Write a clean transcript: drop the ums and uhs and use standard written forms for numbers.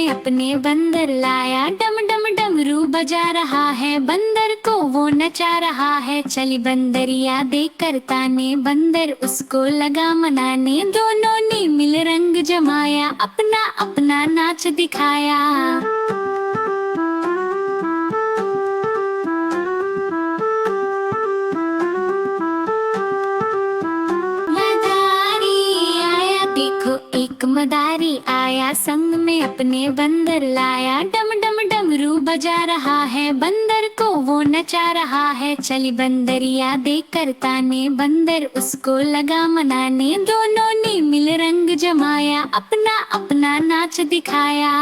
में अपने बंदर लाया, डम डम डमरू बजा रहा है, बंदर को वो नचा रहा है। चली बंदरिया देखकर ताने, बंदर उसको लगा मनाने। दोनों ने मिल रंग जमाया, अपना अपना नाच दिखाया। देखो एक मदारी आया, संग में अपने बंदर लाया, डम डम डमरू बजा रहा है, बंदर को वो नचा रहा है। चली बंदरिया देखकर ताने, बंदर उसको लगा मनाने। दोनों ने मिल रंग जमाया, अपना अपना नाच दिखाया।